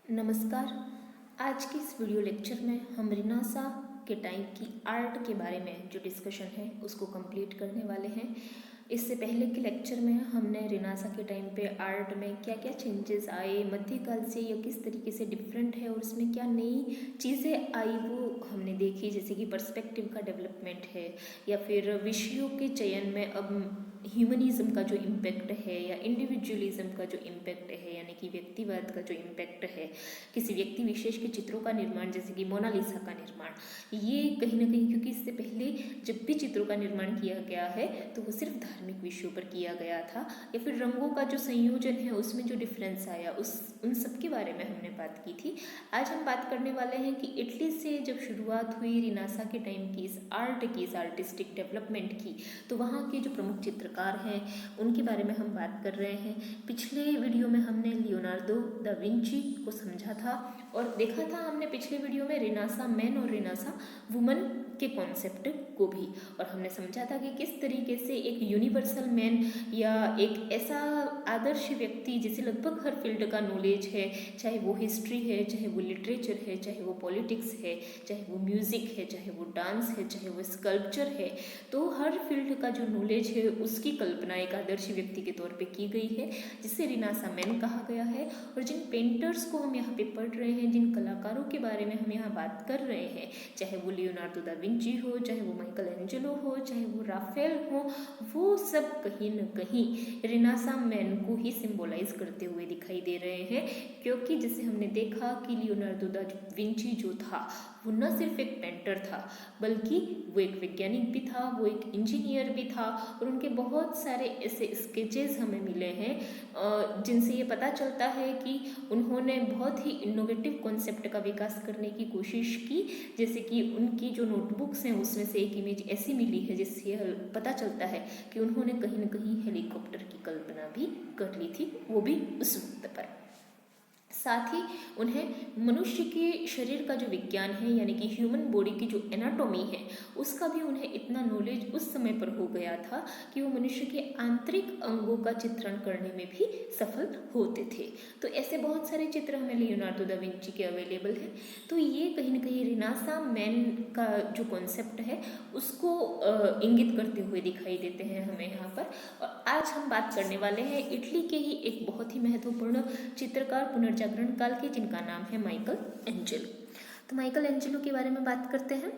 नमस्कार। आज की इस वीडियो लेक्चर में हम रिनासा के टाइम की आर्ट के बारे में जो डिस्कशन है उसको कंप्लीट करने वाले हैं। इससे पहले के लेक्चर में हमने रिनासा के टाइम पे आर्ट में क्या क्या चेंजेस आए, मध्यकाल से यह किस तरीके से डिफरेंट है और उसमें क्या नई चीज़ें आई वो हमने देखी, जैसे कि पर्सपेक्टिव का डेवलपमेंट है या फिर विषयों के चयन में अब ह्यूमनिज्म का जो इम्पैक्ट है या इंडिविजुअलिज्म का जो इम्पैक्ट है यानी कि व्यक्तिवाद का जो इम्पैक्ट है, किसी व्यक्ति विशेष के चित्रों का निर्माण जैसे कि मोनालिसा का निर्माण, ये कहीं ना कहीं क्योंकि इससे पहले जब भी चित्रों का निर्माण किया गया है तो वो सिर्फ धार्मिक विषयों पर किया गया था, या फिर रंगों का जो संयोजन है उसमें जो डिफरेंस आया उन सब के बारे में हमने बात की थी। आज हम बात करने वाले हैं कि इटली से जब शुरुआत हुई रिनासा के टाइम की इस आर्ट की, इस आर्टिस्टिक डेवलपमेंट की, तो वहाँ के जो प्रमुख चित्रकार हैं उनके बारे में हम बात कर रहे हैं। पिछले वीडियो में हमने लियोनार्डो दा विंची को समझा था और देखा था हमने पिछले वीडियो में रिनासा मैन और रिनासा वुमन के कॉन्सेप्ट को भी, और हमने समझा था कि किस तरीके से एक यूनिवर्सल मैन या एक ऐसा आदर्श व्यक्ति जिसे लगभग हर फील्ड का नॉलेज है, चाहे वो हिस्ट्री है, चाहे वो लिटरेचर है, चाहे वो पॉलिटिक्स है, चाहे वो म्यूज़िक है, चाहे वो डांस है, चाहे वो स्कल्पचर है, तो हर फील्ड का जो नॉलेज है उसकी कल्पना एक आदर्श व्यक्ति के तौर पे की गई है, जिसे रिनासा मैन कहा गया है। और जिन पेंटर्स को हम यहाँ पे पढ़ रहे हैं, जिन कलाकारों के बारे में हम यहाँ बात कर रहे हैं, चाहे वो लियोनार्डो दा विंची हो, चाहे वो माइकल एंजेलो हो, चाहे वो राफेल हो, वो सब कहीं न कहीं रिनासा मैन को ही सिंबलाइज करते हुए दिखाई दे रहे हैं। क्योंकि जैसे हमने देखा कि लियोनार्डो दा विंची जो था वो न सिर्फ एक पेंटर था बल्कि वो एक वैज्ञानिक भी था, वो एक इंजीनियर भी था, और उनके बहुत सारे ऐसे स्केचेस हमें मिले हैं जिनसे ये पता चलता है कि उन्होंने बहुत ही इनोवेटिव कॉन्सेप्ट का विकास करने की कोशिश की। जैसे कि उनकी जो नोटबुक्स हैं उसमें से एक इमेज ऐसी मिली है जिससे पता चलता है कि उन्होंने कहीं ना कहीं हेलीकॉप्टर की कल्पना भी कर ली थी, वो भी उस वक्त पर। साथ ही उन्हें मनुष्य के शरीर का जो विज्ञान है यानी कि ह्यूमन बॉडी की जो एनाटॉमी है उसका भी उन्हें इतना नॉलेज उस समय पर हो गया था कि वो मनुष्य के आंतरिक अंगों का चित्रण करने में भी सफल होते थे। तो ऐसे बहुत सारे चित्र हमें लियोनार्डो दा विंची के अवेलेबल हैं। तो ये कहीं ना कहीं रिनासा मैन का जो कॉन्सेप्ट है उसको इंगित करते हुए दिखाई देते हैं हमें यहाँ पर। और आज हम बात करने वाले हैं इटली के ही एक बहुत ही महत्वपूर्ण चित्रकार पुनर्जागरण काल के, जिनका नाम है माइकल एंजेलो। तो माइकल एंजेलो के बारे में बात करते हैं।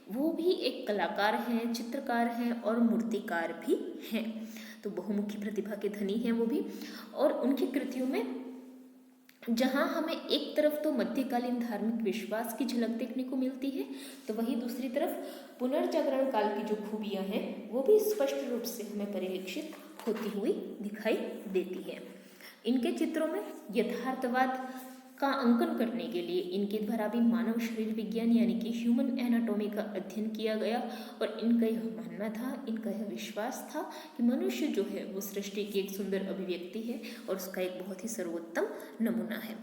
वो भी एक कलाकार हैं, चित्रकार हैं और मूर्तिकार भी हैं। तो बहुमुखी प्रतिभा के धनी हैं वो भी। और उनकी कृतियों में जहाँ हमें एक तरफ तो मध्यकालीन धार्मिक विश्वास की झलक देखने को मिलती है, तो वहीं दूसरी तरफ पुनर्जागरण काल की जो खूबियाँ हैं वो भी स्पष्ट रूप से हमें परिलक्षित होती हुई दिखाई देती है। इनके चित्रों में यथार्थवाद का अंकन करने के लिए इनके द्वारा भी मानव शरीर विज्ञान यानी कि ह्यूमन एनाटॉमी का अध्ययन किया गया, और इनका यह मानना था, इनका यह विश्वास था कि मनुष्य जो है वो सृष्टि की एक सुंदर अभिव्यक्ति है और उसका एक बहुत ही सर्वोत्तम नमूना है।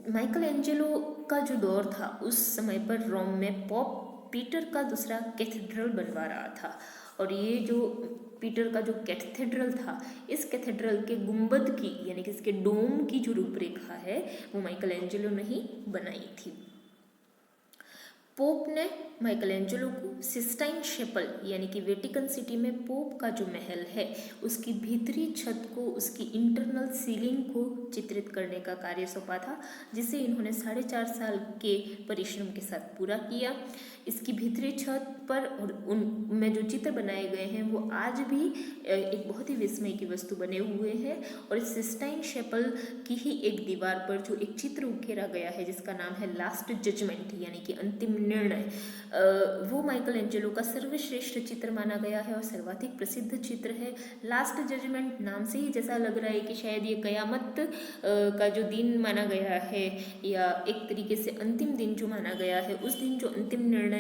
माइकल एंजेलो का जो दौर था उस समय पर रोम में पॉप पीटर का दूसरा कैथेड्रल बनवा रहा था, और ये जो पीटर का जो कैथेड्रल था, इस कैथेड्रल के गुंबद की यानी कि इसके डोम की जो रूपरेखा है वो माइकल एंजेलो ने ही बनाई थी। पोप ने माइकल एंजेलो को सिस्टाइन शेपल यानी कि वेटिकन सिटी में पोप का जो महल है उसकी भीतरी छत को, उसकी इंटरनल सीलिंग को चित्रित करने का कार्य सौंपा था, जिसे इन्होंने 4.5 साल के परिश्रम के साथ पूरा किया। इसकी भीतरी छत पर और उनमें जो चित्र बनाए गए हैं वो आज भी एक बहुत ही विस्मय की वस्तु बने हुए हैं। और इस सिस्टाइन शेपल की ही एक दीवार पर जो एक चित्र उकेरा गया है जिसका नाम है लास्ट जजमेंट यानी कि अंतिम निर्णय, वो माइकल एंजेलो का सर्वश्रेष्ठ चित्र माना गया है और सर्वाधिक प्रसिद्ध चित्र है। लास्ट जजमेंट नाम से ही जैसा लग रहा है कि शायद ये कयामत का जो दिन माना गया है या एक तरीके से अंतिम दिन जो माना गया है, उस दिन जो अंतिम निर्णय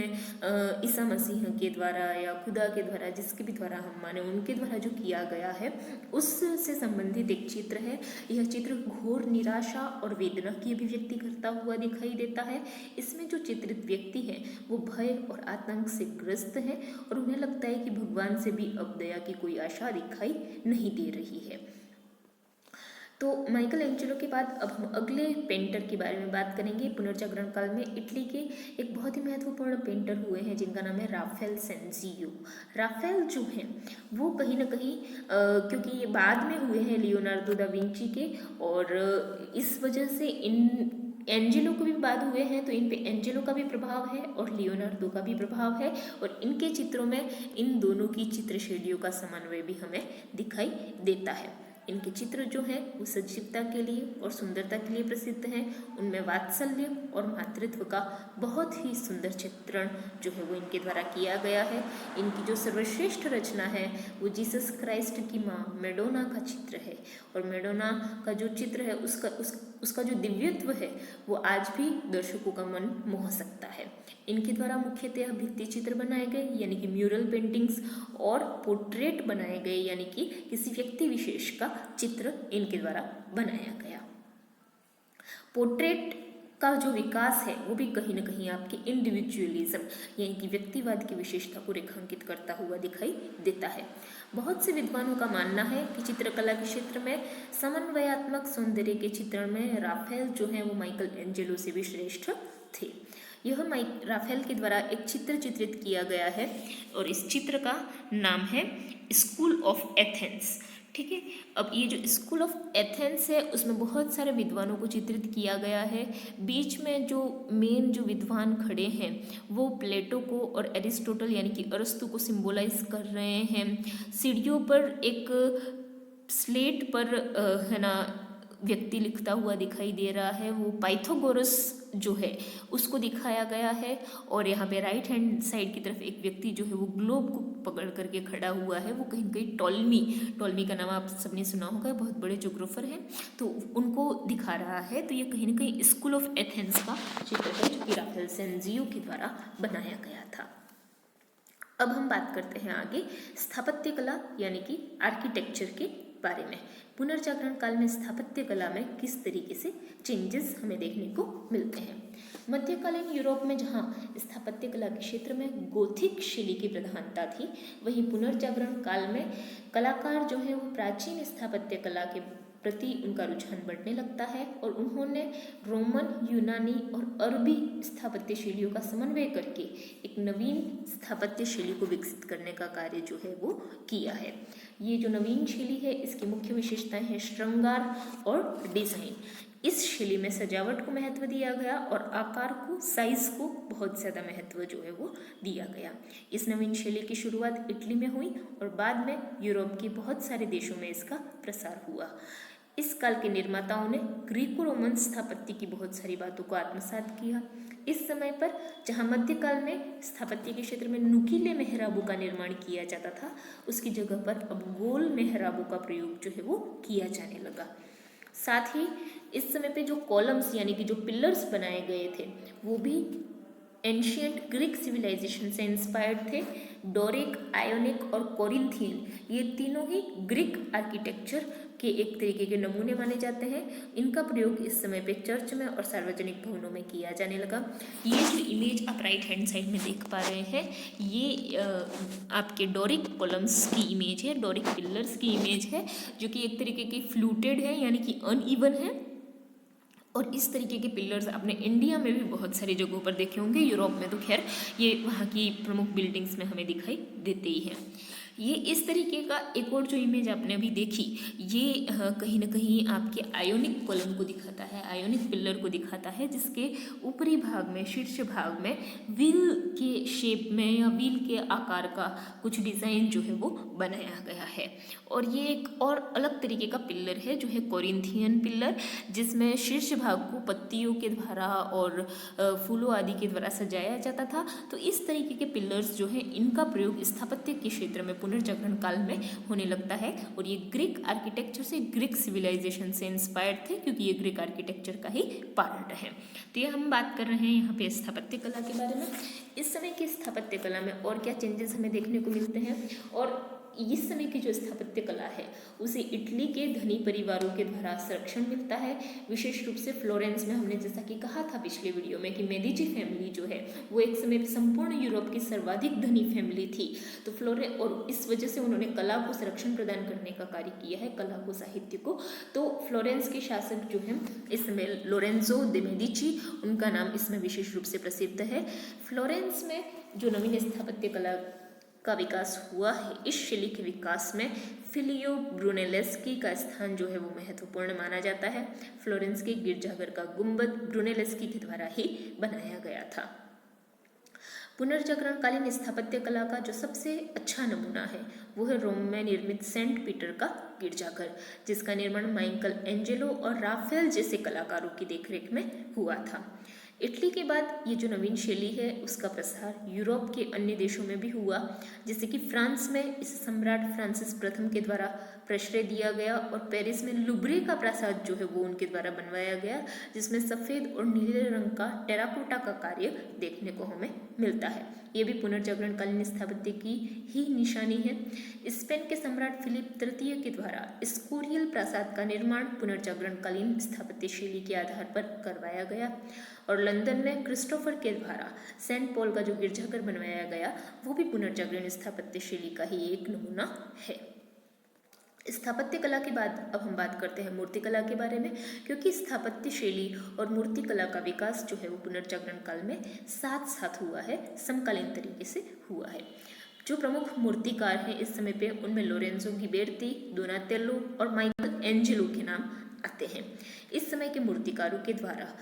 ईसा मसीह के द्वारा या खुदा के द्वारा, जिसके भी द्वारा हम माने, उनके द्वारा जो किया गया है उससे संबंधित एक चित्र है। यह चित्र घोर निराशा और वेदना की अभिव्यक्ति करता हुआ दिखाई देता है। इसमें जो चित्रित व्यक्ति है वो भय और आतंक से ग्रस्त है और उन्हें लगता है कि भगवान से भी अब दया की कोई आशा दिखाई नहीं दे रही है। तो माइकल एंजेलो के बाद अब हम अगले पेंटर के बारे में बात करेंगे। पुनर्जागरण काल में इटली के एक बहुत ही महत्वपूर्ण पेंटर हुए हैं जिनका नाम है राफेल सेंजियो। राफेल जो हैं वो कहीं ना कहीं क्योंकि ये बाद में हुए हैं लियोनार्डो दा विंची के, और इस वजह से इन एंजेलो को भी बाद हुए हैं, तो इन पे एंजेलो का भी प्रभाव है और लियोनार्डो का भी प्रभाव है, और इनके चित्रों में इन दोनों की चित्र शैलियों का समन्वय भी हमें दिखाई देता है। इनके चित्र जो हैं वो सजीवता के लिए और सुंदरता के लिए प्रसिद्ध हैं। उनमें वात्सल्य और मातृत्व का बहुत ही सुंदर चित्रण जो है वो इनके द्वारा किया गया है। इनकी जो सर्वश्रेष्ठ रचना है वो जीसस क्राइस्ट की माँ मैडोना का चित्र है, और मैडोना का जो चित्र है उसका जो दिव्यत्व है वो आज भी दर्शकों का मन मोह सकता है। इनके द्वारा मुख्यतः भित्ति चित्र बनाए गए यानी कि म्यूरल पेंटिंग्स, और पोर्ट्रेट बनाए गए यानी कि किसी व्यक्ति विशेष का चित्र इनके द्वारा बनाया गया। पोर्ट्रेट का जो विकास है वो भी कहीं ना कहीं आपके इंडिविजुअलिज्म यानी कि व्यक्तिवाद की विशेषता को रेखांकित करता हुआ दिखाई देता है। बहुत से विद्वानों का मानना है कि चित्रकला के क्षेत्र में समन्वयात्मक सौंदर्य के चित्रण में राफेल जो है वो माइकल एंजेलो से भी श्रेष्ठ थे। यह राफेल के द्वारा एक चित्र चित्रित किया गया है और इस चित्र का नाम है स्कूल ऑफ एथेंस। ठीक है, अब ये जो स्कूल ऑफ एथेंस है उसमें बहुत सारे विद्वानों को चित्रित किया गया है। बीच में जो मेन जो विद्वान खड़े हैं वो प्लेटो को और एरिस्टोटल यानी कि अरस्तु को सिंबोलाइज कर रहे हैं। सीढ़ियों पर एक स्लेट पर है ना व्यक्ति लिखता हुआ दिखाई दे रहा है, वो पाइथागोरस जो है उसको दिखाया गया है, और यहाँ पे राइट हैंड साइड की तरफ एक व्यक्ति जो है वो ग्लोब को पकड़ करके खड़ा हुआ है। वो कहीं कहीं टॉलमी का नाम आप सबने सुना होगा, बहुत बड़े ज्योग्राफर हैं, तो उनको दिखा रहा है। तो ये कहीं ना कहीं स्कूल ऑफ एथेंस का चित्र है जो कि राफेल सेंजियो के द्वारा बनाया गया था। अब हम बात करते हैं आगे स्थापत्य कला यानी कि आर्किटेक्चर के बारे में। पुनर्जागरण काल में स्थापत्य कला में किस तरीके से चेंजेस हमें देखने को मिलते हैं। मध्यकालीन यूरोप में जहाँ स्थापत्य कला के क्षेत्र में गोथिक शैली की प्रधानता थी, वहीं पुनर्जागरण काल में कलाकार जो है वो प्राचीन स्थापत्य कला के प्रति उनका रुझान बढ़ने लगता है, और उन्होंने रोमन, यूनानी और अरबी स्थापत्य शैलियों का समन्वय करके एक नवीन स्थापत्य शैली को विकसित करने का कार्य जो है वो किया है। ये जो नवीन शैली है इसकी मुख्य विशेषताएं हैं श्रृंगार और डिजाइन। इस शैली में सजावट को महत्व दिया गया और आकार को, साइज को बहुत ज़्यादा महत्व जो है वो दिया गया। इस नवीन शैली की शुरुआत इटली में हुई और बाद में यूरोप के बहुत सारे देशों में इसका प्रसार हुआ। इस काल के निर्माताओं ने ग्रीको रोमन स्थापत्य की बहुत सारी बातों को आत्मसात किया। इस समय पर जहाँ मध्यकाल में स्थापत्य के क्षेत्र में नुकीले मेहराबों का निर्माण किया जाता था, उसकी जगह पर अब गोल मेहराबों का प्रयोग जो है वो किया जाने लगा। साथ ही इस समय पे जो कॉलम्स यानी कि जो पिलर्स बनाए गए थे वो भी एंशियंट ग्रीक सिविलाइजेशन से इंस्पायर्ड थे। डोरिक, आयोनिक और कोरिंथियन ये तीनों ही ग्रीक आर्किटेक्चर के एक तरीके के नमूने माने जाते हैं। इनका प्रयोग इस समय पे चर्च में और सार्वजनिक भवनों में किया जाने लगा। ये जो इमेज आप राइट हैंड साइड में देख पा रहे हैं ये आपके डोरिक कॉलम्स की इमेज है, डोरिक पिलर्स की इमेज है, जो कि एक तरीके की फ्लूटेड है यानी कि अनइवन है। और इस तरीके के पिलर्स आपने इंडिया में भी बहुत सारी जगहों पर देखे होंगे। यूरोप में तो खैर ये वहाँ की प्रमुख बिल्डिंग्स में हमें दिखाई देते ही हैं। ये इस तरीके का एक और जो इमेज आपने अभी देखी ये कहीं ना कहीं आपके आयोनिक कॉलम को दिखाता है, आयोनिक पिलर को दिखाता है, जिसके ऊपरी भाग में, शीर्ष भाग में व्हील के शेप में या व्हील के आकार का कुछ डिज़ाइन जो है वो बनाया गया है। और ये एक और अलग तरीके का पिलर है जो है कोरिंथियन पिलर, जिसमें शीर्ष भाग को पत्तियों के द्वारा और फूलों आदि के द्वारा सजाया जाता था। तो इस तरीके के पिलर्स जो है इनका प्रयोग स्थापत्य के क्षेत्र में पुनर्जागरण काल में होने लगता है। और ये ग्रीक आर्किटेक्चर से, ग्रीक सिविलाइजेशन से इंस्पायर्ड थे, क्योंकि ये ग्रीक आर्किटेक्चर का ही पार्ट है। तो ये हम बात कर रहे हैं यहाँ पे स्थापत्य कला के बारे में। इस समय की स्थापत्य कला में और क्या चेंजेस हमें देखने को मिलते हैं, और इस समय की जो स्थापत्य कला है उसे इटली के धनी परिवारों के द्वारा संरक्षण मिलता है। विशेष रूप से फ्लोरेंस में हमने जैसा कि कहा था पिछले वीडियो में कि मेडिची फैमिली जो है वो एक समय पे संपूर्ण यूरोप की सर्वाधिक धनी फैमिली थी। तो और इस वजह से उन्होंने कला को संरक्षण प्रदान करने का कार्य किया है, कला को, साहित्य को। तो फ्लोरेंस के शासक जो हैं इस समय लोरेंजो दे मेडिची, उनका नाम इसमें विशेष रूप से प्रसिद्ध है। फ्लोरेंस में जो नवीन स्थापत्य कला का विकास हुआ है, इस शैली के विकास में फिलियो ब्रूनेलेस्की का स्थान जो है वो महत्वपूर्ण माना जाता है। फ्लोरेंस के गिरजाघर का गुंबद ब्रूनेलेस्की के द्वारा ही बनाया गया था। पुनर्जागरणकालीन स्थापत्य कला का जो सबसे अच्छा नमूना है वो है रोम में निर्मित सेंट पीटर का गिरजाघर, जिसका निर्माण माइकल एंजेलो और राफेल जैसे कलाकारों की देखरेख में हुआ था। इटली के बाद ये जो नवीन शैली है उसका प्रसार यूरोप के अन्य देशों में भी हुआ, जैसे कि फ्रांस में इस सम्राट फ्रांसिस प्रथम के द्वारा प्रश्रय दिया गया और पेरिस में लुब्रे का प्रासाद जो है वो उनके द्वारा बनवाया गया, जिसमें सफ़ेद और नीले रंग का टेराकोटा का कार्य देखने को हमें मिलता है। ये भी पुनर्जागरणकालीन स्थापत्य की ही निशानी है। स्पेन के सम्राट फिलिप तृतीय के द्वारा स्कोरियल प्रासाद का निर्माण पुनर्जागरणकालीन स्थापत्य शैली के आधार पर करवाया गया और लंदन में क्रिस्टोफर के द्वारा सेंट पॉल का जो गिरजाघर बनवाया गया वो भी पुनर्जागरण स्थापत्य शैली का ही एक नमूना है। स्थापत्य कला के बाद अब हम बात करते हैं मूर्तिकला के बारे में, क्योंकि स्थापत्य शैली और मूर्तिकला का विकास जो है वो पुनर्जागरण काल में साथ साथ हुआ है, समकालीन तरीके से हुआ है। जो प्रमुख मूर्तिकार हैं इस समय पे उनमें लोरेंजो गिबेर्ती, डोनातेल्लो और माइकल एंजेलो के नाम आते हैं। इस समय के मूर्तिकारों के द्वारा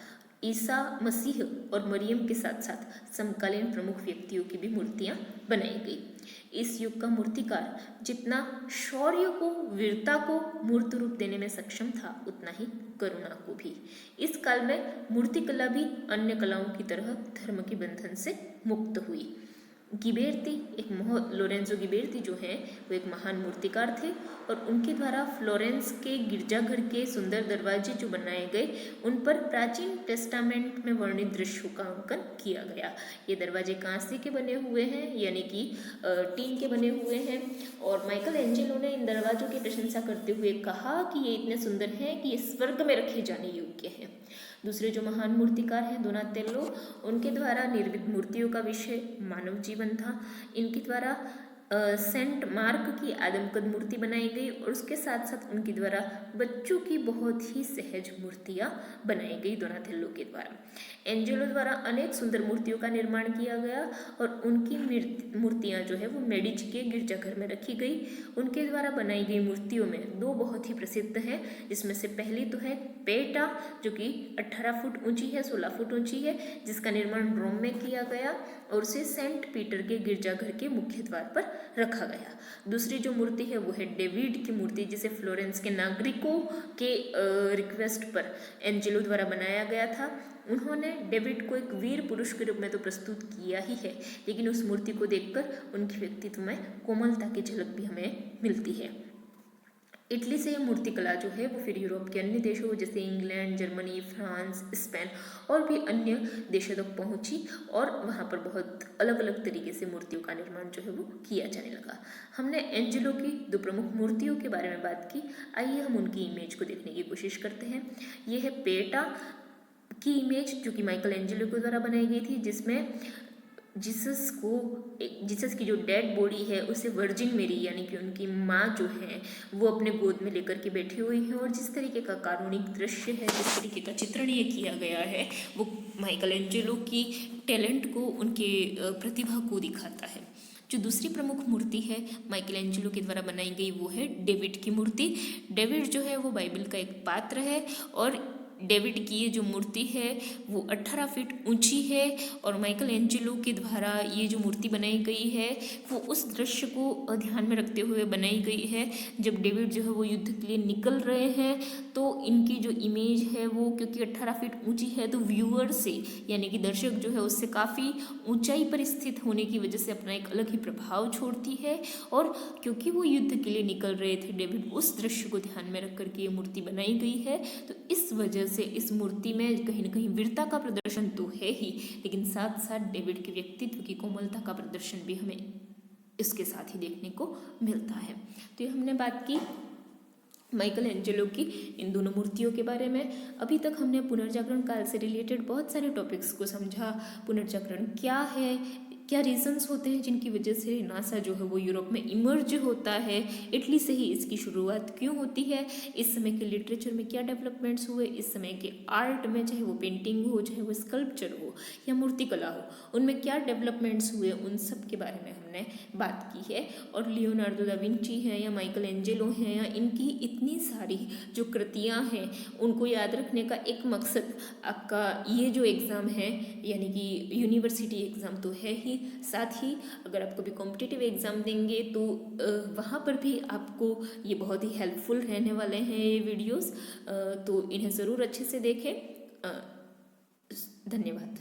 ईसा मसीह और मरियम के साथ साथ समकालीन प्रमुख व्यक्तियों की भी मूर्तियां बनाई गई। इस युग का मूर्तिकार जितना शौर्य को, वीरता को मूर्त रूप देने में सक्षम था, उतना ही करुणा को भी। इस काल में मूर्तिकला भी अन्य कलाओं की तरह धर्म के बंधन से मुक्त हुई। लोरेंजो गिबेर्ती जो हैं वो एक महान मूर्तिकार थे और उनके द्वारा फ्लोरेंस के गिरजाघर के सुंदर दरवाजे जो बनाए गए उन पर प्राचीन टेस्टामेंट में वर्णित दृश्यों का अंकन किया गया। ये दरवाजे कांसे के बने हुए हैं, यानी कि टीन के बने हुए हैं, और माइकल एंजेलो ने इन दरवाजों की प्रशंसा करते हुए कहा कि ये इतने सुंदर हैं कि ये स्वर्ग में रखे जाने योग्य हैं। दूसरे जो महान मूर्तिकार हैं डोनातेल्लो, उनके द्वारा निर्मित मूर्तियों का विषय मानव जीवन था। इनके द्वारा सेंट मार्क की आदमकद मूर्ति बनाई गई और उसके साथ साथ उनके द्वारा बच्चों की बहुत ही सहज मूर्तियां बनाई गई डोनातेल्लो के द्वारा। एंजेलो द्वारा अनेक सुंदर मूर्तियों का निर्माण किया गया और उनकी मूर्तियां जो है वो मेडिची के गिरजाघर में रखी गई। उनके द्वारा बनाई गई मूर्तियों में दो बहुत ही प्रसिद्ध हैं, जिसमें से पहली तो है पेटा, जो कि 18 फुट ऊंची है, 16 फुट ऊंची है, जिसका निर्माण रोम में किया गया और उसे सेंट पीटर के गिरजाघर के मुख्य द्वार पर रखा गया। दूसरी जो मूर्ति है वो है डेविड की मूर्ति, जिसे फ्लोरेंस के नागरिकों के रिक्वेस्ट पर एंजेलो द्वारा बनाया गया था। उन्होंने डेविड को एक वीर पुरुष के रूप में तो प्रस्तुत किया ही है, लेकिन उस मूर्ति को देखकर उनके व्यक्तित्व में कोमलता की झलक भी हमें मिलती है। इटली से ये मूर्तिकला जो है वो फिर यूरोप के अन्य देशों जैसे इंग्लैंड, जर्मनी, फ्रांस, स्पेन और भी अन्य देशों तक पहुंची और वहाँ पर बहुत अलग अलग तरीके से मूर्तियों का निर्माण जो है वो किया जाने लगा। हमने एंजेलो की दो प्रमुख मूर्तियों के बारे में बात की, आइए हम उनकी इमेज को देखने की कोशिश करते हैं। ये है पेटा की इमेज जो कि माइकल एंजेलो के द्वारा बनाई गई थी, जिसमें जीसस की जो डेड बॉडी है उसे वर्जिन मेरी यानी कि उनकी माँ जो है वो अपने गोद में लेकर के बैठी हुई है और जिस तरीके का कारुणिक दृश्य है, जिस तरीके का चित्रण ये किया गया है वो माइकल एंजेलो की टैलेंट को, उनके प्रतिभा को दिखाता है। जो दूसरी प्रमुख मूर्ति है माइकल एंजेलो के द्वारा बनाई गई वो है डेविड की मूर्ति। डेविड जो है वो बाइबल का एक पात्र है और डेविड की ये जो मूर्ति है वो 18 फीट ऊंची है और माइकल एंजेलो के द्वारा ये जो मूर्ति बनाई गई है वो उस दृश्य को ध्यान में रखते हुए बनाई गई है जब डेविड जो है वो युद्ध के लिए निकल रहे हैं। तो इनकी जो इमेज है वो क्योंकि 18 फीट ऊंची है तो व्यूअर से यानी कि दर्शक जो है उससे काफ़ी ऊंचाई पर स्थित होने की वजह से अपना एक अलग ही प्रभाव छोड़ती है। और क्योंकि वो युद्ध के लिए निकल रहे थे डेविड, उस दृश्य को ध्यान में रख करके ये मूर्ति बनाई गई है। तो इस वजह से इस मूर्ति में कहीं न कहीं वीरता का प्रदर्शन तो है ही, लेकिन साथ साथ डेविड के व्यक्तित्व की कोमलता का प्रदर्शन भी हमें इसके साथ ही देखने को मिलता है। तो ये हमने बात की माइकल एंजेलो की इन दोनों मूर्तियों के बारे में। अभी तक हमने पुनर्जागरण काल से रिलेटेड बहुत सारे टॉपिक्स को समझा। पुनर्जागरण क्या है, क्या रीजंस होते हैं जिनकी वजह से रिनासा जो है वो यूरोप में इमर्ज होता है, इटली से ही इसकी शुरुआत क्यों होती है, इस समय के लिटरेचर में क्या डेवलपमेंट्स हुए, इस समय के आर्ट में चाहे वो पेंटिंग हो, चाहे वो स्कल्पचर हो या मूर्तिकला हो, उनमें क्या डेवलपमेंट्स हुए, उन सब के बारे में हमने बात की है। और लियोनार्डो दा विंची हैं या माइकल एंजेलो हैं या इनकी इतनी सारी जो कृतियाँ हैं उनको याद रखने का एक मकसद आपका ये जो एग्ज़ाम है यानी कि यूनिवर्सिटी एग्ज़ाम तो है ही, साथ ही अगर आप कभी कॉम्पिटिटिव एग्ज़ाम देंगे तो वहाँ पर भी आपको ये बहुत ही हेल्पफुल रहने वाले हैं ये वीडियोस, तो इन्हें ज़रूर अच्छे से देखें। धन्यवाद।